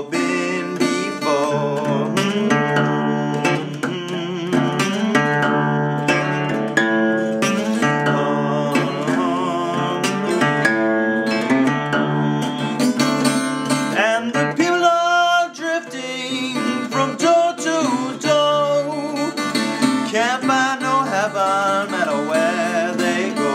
never been before. And the people are drifting from door to door, can't find no heaven, no matter where they go.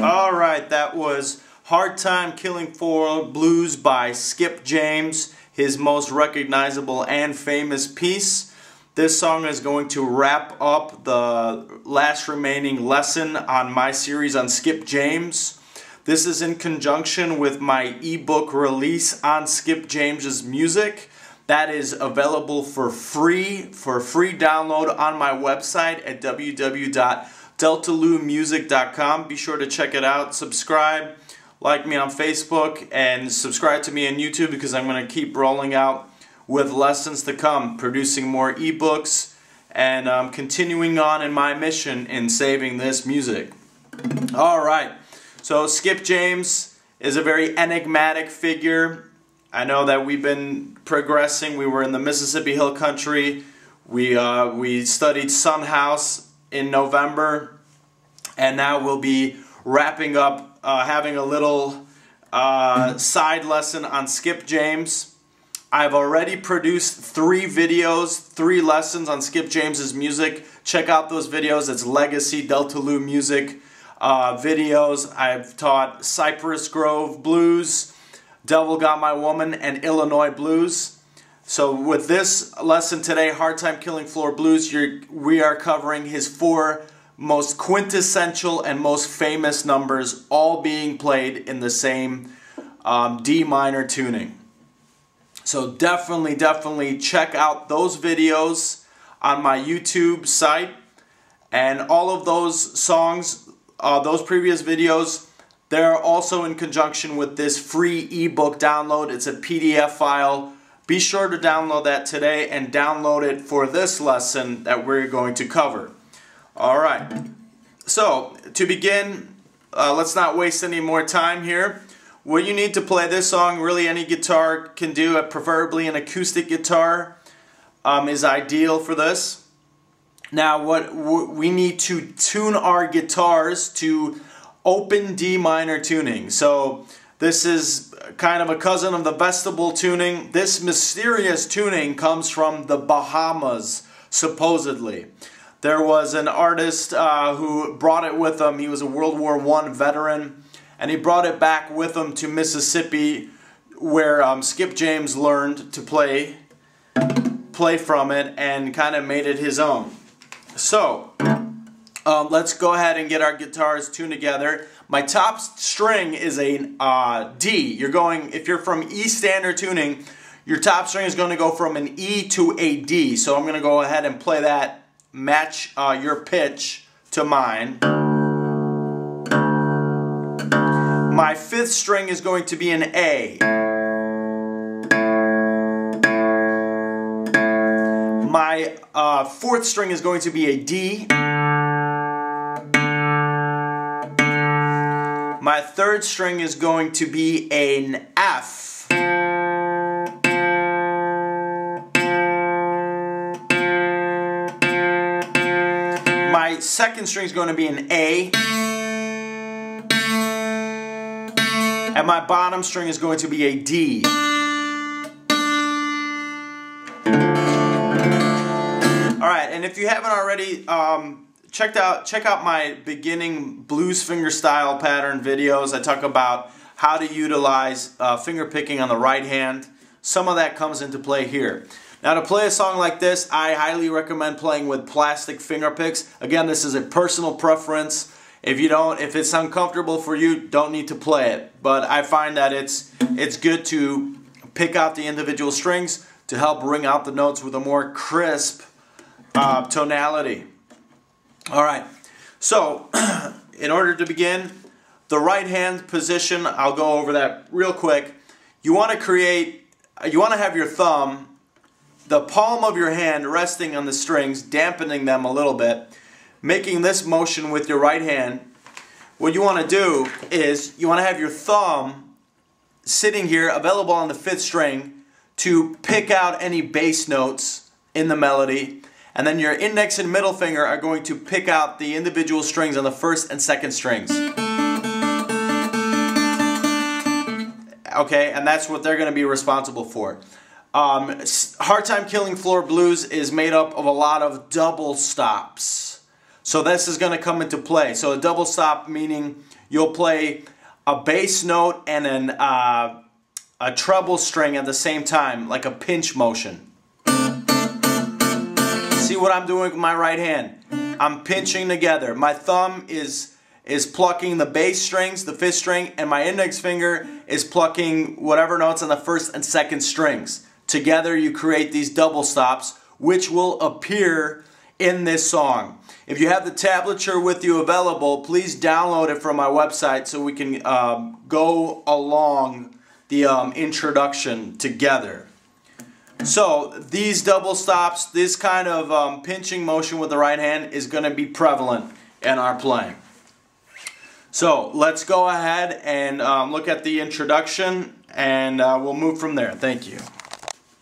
Alright, that was Hard Time Killing for Blues by Skip James, his most recognizable and famous piece. This song is going to wrap up the last remaining lesson on my series on Skip James. This is in conjunction with my ebook release on Skip James's music. That is available for free download on my website at www.deltalumusic.com. Be sure to check it out, subscribe, like me on Facebook, and subscribe to me on YouTube because I'm going to keep rolling out with lessons to come, producing more ebooks, and continuing on in my mission in saving this music. Alright, so Skip James is a very enigmatic figure. I know that we've been progressing. We were in the Mississippi Hill Country. We studied Son House in November, and now we'll be wrapping up having a little side lesson on Skip James. I've already produced 3 videos, 3 lessons on Skip James's music. Check out those videos. It's Legacy Delta Music videos. I've taught Cypress Grove Blues, Devil Got My Woman, and Illinois Blues. So with this lesson today, Hard Time Killing Floor Blues, we are covering his 4 most quintessential and most famous numbers, all being played in the same D minor tuning. So definitely check out those videos on my YouTube site, and all of those songs, those previous videos, they're also in conjunction with this free ebook download. It's a PDF file. Be sure to download that today and download it for this lesson that we're going to cover. Alright, so to begin, let's not waste any more time here. What you need to play this song, really any guitar can do, preferably an acoustic guitar is ideal for this. Now we need to tune our guitars to open D minor tuning. So this is kind of a cousin of the vestibule tuning. This mysterious tuning comes from the Bahamas, supposedly. There was an artist who brought it with him. He was a World War I veteran, and he brought it back with him to Mississippi, where Skip James learned to play from it and kind of made it his own. So let's go ahead and get our guitars tuned together. My top string is a D. If you're from E standard tuning, your top string is going to go from an E to a D. So I'm going to go ahead and play that, match your pitch to mine. My 5th string is going to be an A. My 4th string is going to be a D. My 3rd string is going to be an F. My 2nd string is going to be an A. And my bottom string is going to be a D. Alright, and if you haven't already, check out my beginning blues fingerstyle pattern videos. I talk about how to utilize finger picking on the right hand. Some of that comes into play here. Now to play a song like this, I highly recommend playing with plastic finger picks. Again, this is a personal preference. If it's uncomfortable for you, don't need to play it. But I find that it's good to pick out the individual strings to help ring out the notes with a more crisp tonality. Alright, so in order to begin, the right hand position, I'll go over that real quick. You want to have your thumb, the palm of your hand resting on the strings, dampening them a little bit, making this motion with your right hand. What you want to do is you want to have your thumb sitting here available on the 5th string to pick out any bass notes in the melody, and then your index and middle finger are going to pick out the individual strings on the 1st and 2nd strings. Okay, and that's what they're going to be responsible for. Hard Time Killing Floor Blues is made up of a lot of double stops. So this is going to come into play. So a double stop meaning you'll play a bass note and a treble string at the same time, like a pinch motion. See what I'm doing with my right hand? I'm pinching together. My thumb is plucking the bass strings, the 5th string, and my index finger is plucking whatever notes on the 1st and 2nd strings. Together you create these double stops, which will appear in this song. If you have the tablature with you available, please download it from my website so we can go along the introduction together. So these double stops, this kind of pinching motion with the right hand is going to be prevalent in our playing. So let's go ahead and look at the introduction, and we'll move from there. Thank you.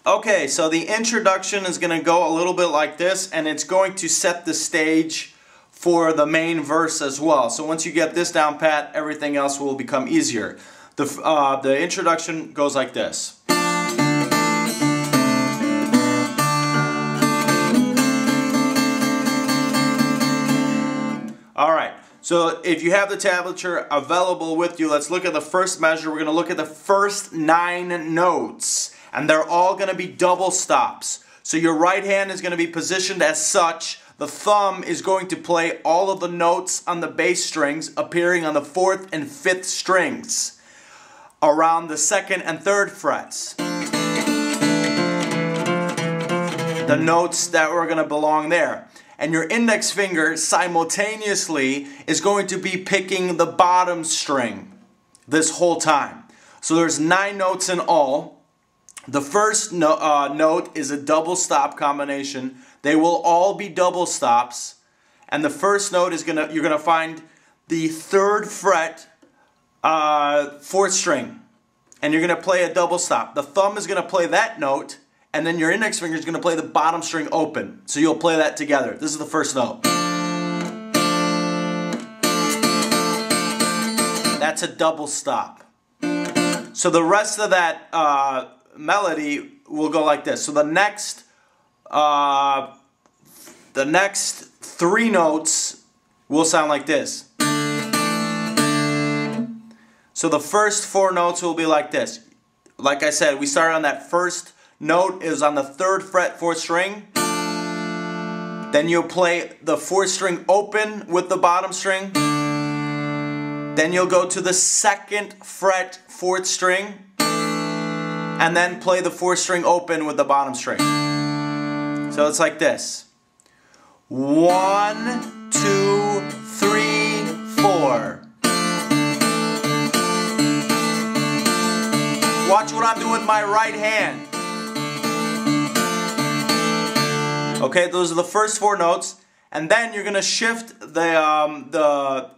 Okay, so the introduction is going to go a little bit like this, and it's going to set the stage for the main verse as well. So once you get this down pat, everything else will become easier. The introduction goes like this. Alright, so if you have the tablature available with you, let's look at the first measure. We're going to look at the first 9 notes. And they're all going to be double stops. So your right hand is going to be positioned as such. The thumb is going to play all of the notes on the bass strings appearing on the 4th and 5th strings around the 2nd and 3rd frets. The notes that are going to belong there. And your index finger simultaneously is going to be picking the bottom string this whole time. So there's 9 notes in all. The first note is a double stop combination. They will all be double stops, and the first note is you're gonna find the 3rd fret, 4th string, and you're gonna play a double stop. The thumb is gonna play that note, and then your index finger is gonna play the bottom string open. So you'll play that together. This is the first note. That's a double stop. So the rest of that melody will go like this. So the next 3 notes will sound like this. So the first 4 notes will be like this. Like I said, we started on that first note is on the 3rd fret, 4th string. Then you'll play the 4th string open with the bottom string. Then you'll go to the 2nd fret, 4th string. And then play the 4th string open with the bottom string. So it's like this. 1, 2, 3, 4. Watch what I'm doing with my right hand. Okay, those are the first 4 notes, and then you're gonna shift the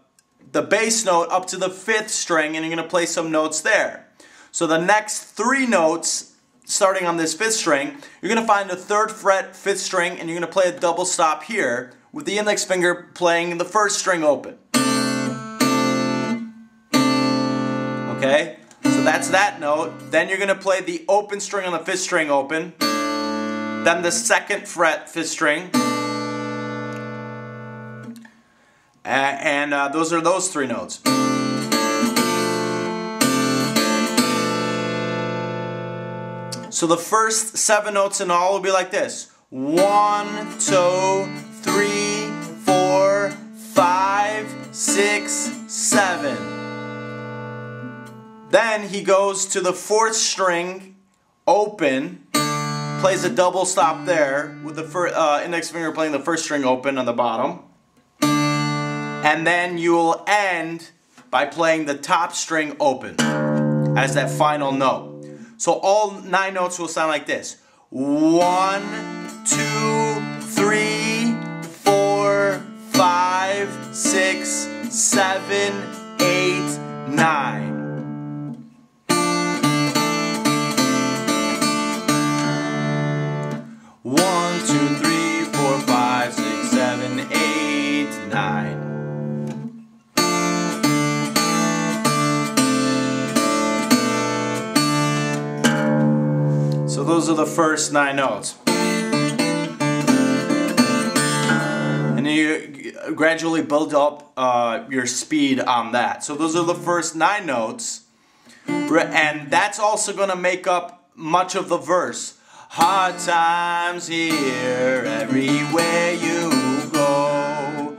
bass note up to the 5th string, and you're gonna play some notes there. So the next 3 notes, starting on this 5th string, you're going to find the 3rd fret, 5th string, and you're going to play a double stop here with the index finger playing the 1st string open. Okay, so that's that note. Then you're going to play the open string on the 5th string open, then the 2nd fret, 5th string, and those are those 3 notes. So the first 7 notes in all will be like this. 1, 2, 3, 4, 5, 6, 7. Then he goes to the 4th string open, plays a double stop there with the index finger playing the 1st string open on the bottom. And then you'll end by playing the top string open as that final note. So all 9 notes will sound like this. 1, 2, 3, 4, 5, 6, 7, 8, 9. One, 2, 3, 4, 5, 6, 7, 8, 9. So those are the first 9 notes. And you gradually build up your speed on that. So those are the first 9 notes. And that's also going to make up much of the verse. Hard times here, everywhere you go.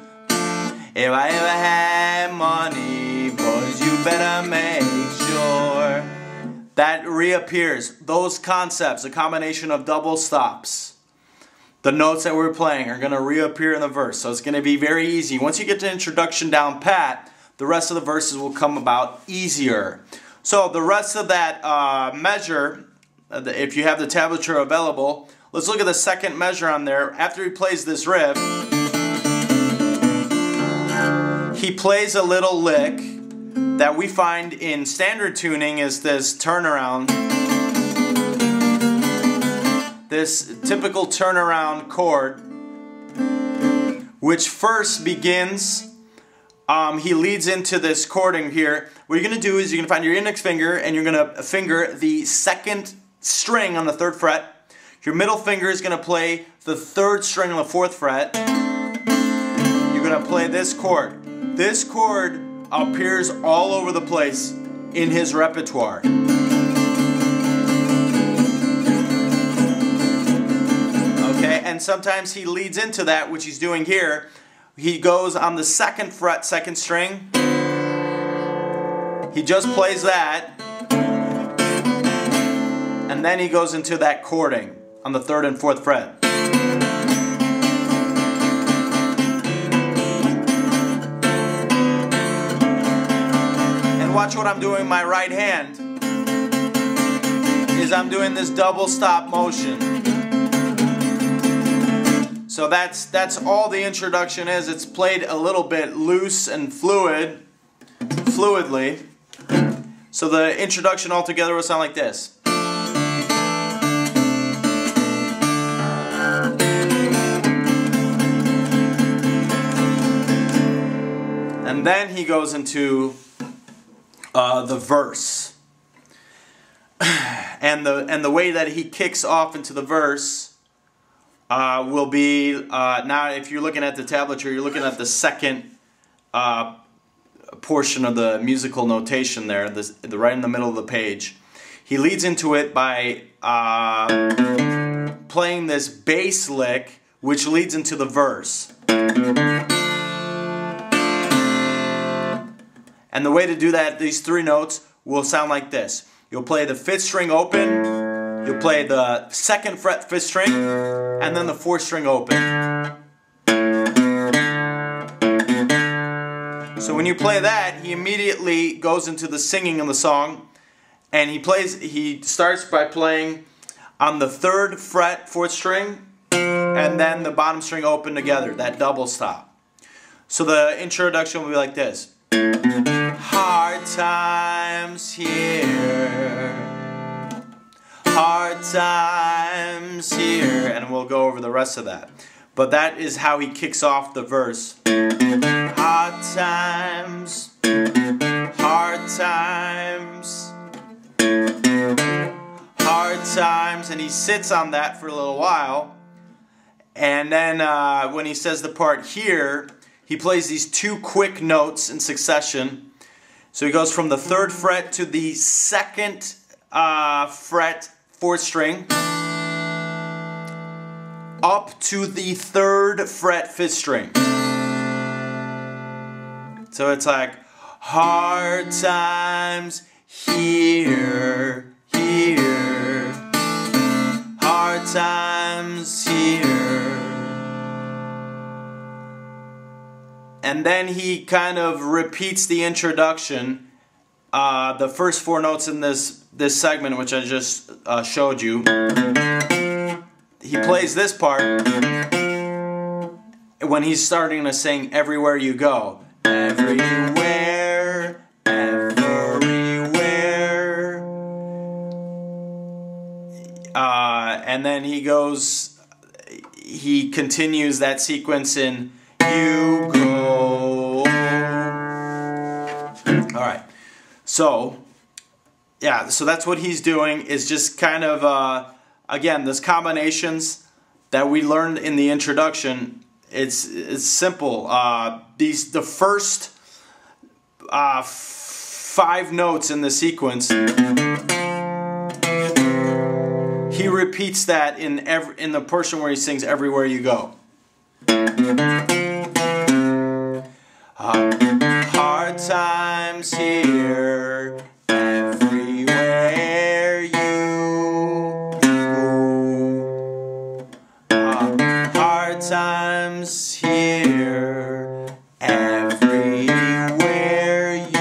If I ever had money, boys, you better make sure. That reappears. Those concepts, a combination of double stops, the notes that we're playing are going to reappear in the verse. So it's going to be very easy. Once you get the introduction down pat, the rest of the verses will come about easier. So the rest of that measure, if you have the tablature available, let's look at the second measure on there. After he plays this riff, he plays a little lick that we find in standard tuning is this turnaround. This typical turnaround chord, which first begins, he leads into this chording here. What you're going to do is you're going to find your index finger and you're going to finger the 2nd string on the 3rd fret. Your middle finger is going to play the 3rd string on the 4th fret. You're going to play this chord. This chord appears all over the place in his repertoire. Okay, and sometimes he leads into that, which he's doing here. He goes on the 2nd fret, 2nd string. He just plays that. And then he goes into that chording on the 3rd and 4th fret. And watch what I'm doing with my right hand. Is I'm doing this double stop motion. So that's all the introduction is. It's played a little bit loose and fluidly. So the introduction altogether will sound like this. And then he goes into the verse. And the way that he kicks off into the verse will be, now if you're looking at the tablature, you're looking at the 2nd portion of the musical notation there, right in the middle of the page. He leads into it by playing this bass lick, which leads into the verse. And the way to do that, these 3 notes will sound like this. You'll play the 5th string open, you'll play the 2nd fret 5th string, and then the 4th string open. So when you play that, he immediately goes into the singing of the song, and he starts by playing on the 3rd fret 4th string, and then the bottom string open together, that double stop. So the introduction will be like this. Hard times here, hard times here, and we'll go over the rest of that. But that is how he kicks off the verse. Hard times, hard times, hard times, and he sits on that for a little while. And then when he says the part here, he plays these 2 quick notes in succession. So he goes from the 3rd fret to the 2nd fret 4th string up to the 3rd fret 5th string. So it's like hard times here, here, hard times here. And then he kind of repeats the introduction, the first 4 notes in this segment, which I just showed you. He plays this part when he's starting to sing Everywhere You Go. Everywhere, everywhere. And then he continues that sequence in You Go. Alright, so, yeah, so that's what he's doing, is just kind of, again, those combinations that we learned in the introduction. It's simple. The first 5 notes in the sequence, he repeats that in the portion where he sings Everywhere You Go. Hard times here, everywhere you go. Hard times here, everywhere you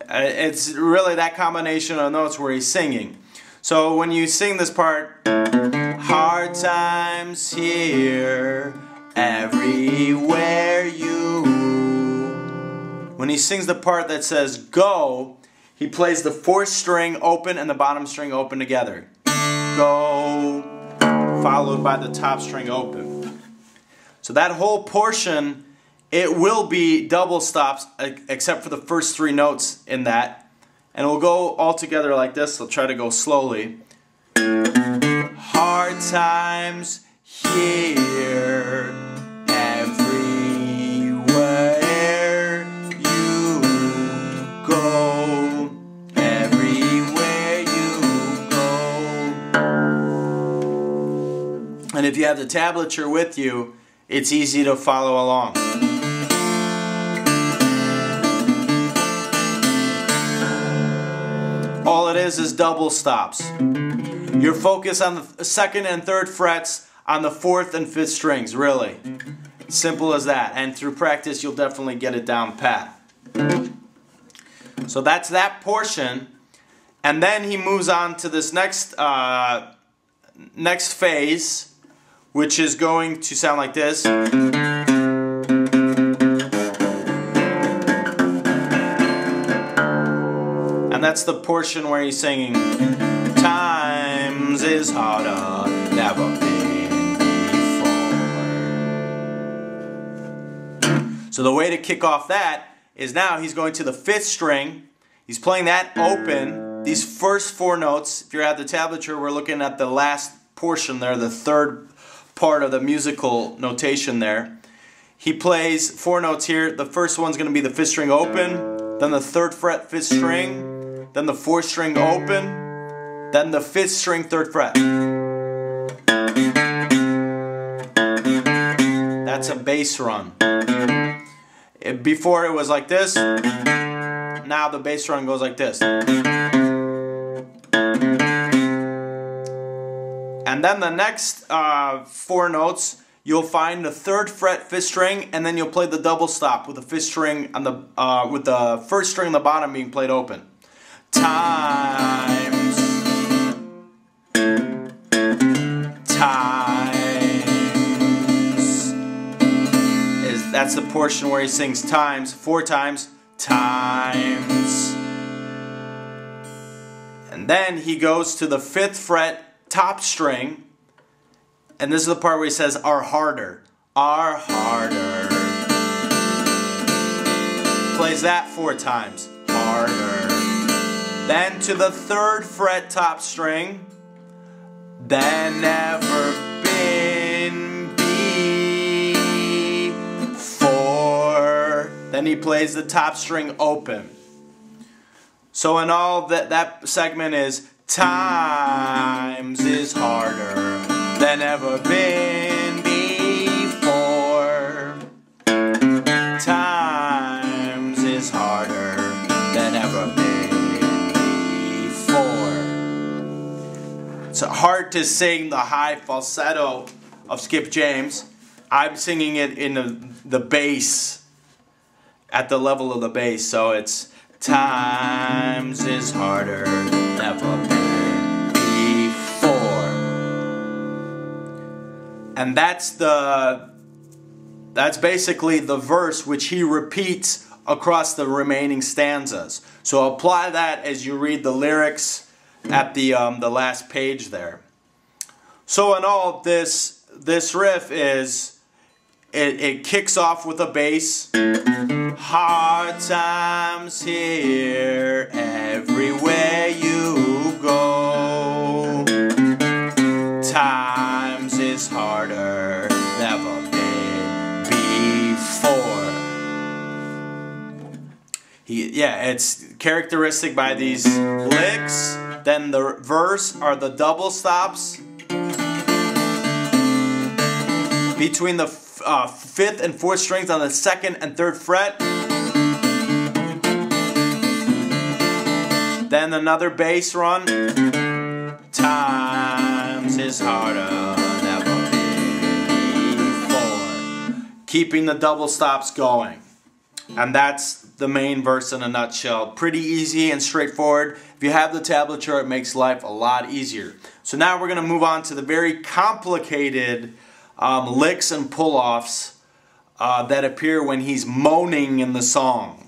It's really that combination of notes where he's singing. So when you sing this part, hard times here, everywhere you. When he sings the part that says go, he plays the 4th string open and the bottom string open together. Go, followed by the top string open. So that whole portion, it will be double stops except for the first 3 notes in that. And we'll go all together like this. I'll try to go slowly. Hard times here, everywhere you go, everywhere you go. And if you have the tablature with you, it's easy to follow along. All it is double stops. Your focus on the 2nd and 3rd frets on the 4th and 5th strings, really. Simple as that. And through practice, you'll definitely get it down pat. So that's that portion. And then he moves on to this next phase, which is going to sound like this. And that's the portion where he's singing, times is harder, never been before. So the way to kick off that is now he's going to the 5th string. He's playing that open. These first 4 notes, if you're at the tablature, we're looking at the last portion there, the 3rd part of the musical notation there. He plays 4 notes here. The first one's going to be the 5th string open, then the 3rd fret 5th string, then the 4th string open, then the 5th string 3rd fret. That's a bass run. Before it was like this, now the bass run goes like this. And then the next 4 notes, you'll find the 3rd fret 5th string, and then you'll play the double stop with the 5th string on the with the 1st string on the bottom being played open. Times, that's the portion where he sings times 4 times, times. And then he goes to the 5th fret top string, and this is the part where he says are harder, are harder. Plays that 4 times, harder. Then to the 3rd fret top string, then never been before. then he plays the top string open. So in all, that segment is times is harder than ever been before. Times is harder than ever been before. It's hard to sing the high falsetto of Skip James. I'm singing it in the bass, at the level of the bass, so it's times is harder than ever been before. And that's basically the verse which he repeats across the remaining stanzas. So apply that as you read the lyrics at the last page there. So in all, this riff is, it kicks off with a bass. Hard times here everywhere you go. Times is harder than ever been before. It's characteristic by these licks. Then the verse are the double stops between the 5th and 4th strings on the 2nd and 3rd fret. Then another bass run. Times is harder than ever before. Keeping the double stops going. And that's the main verse in a nutshell. Pretty easy and straightforward. If you have the tablature, it makes life a lot easier. So now we're going to move on to the very complicated licks and pull-offs that appear when he's moaning in the song.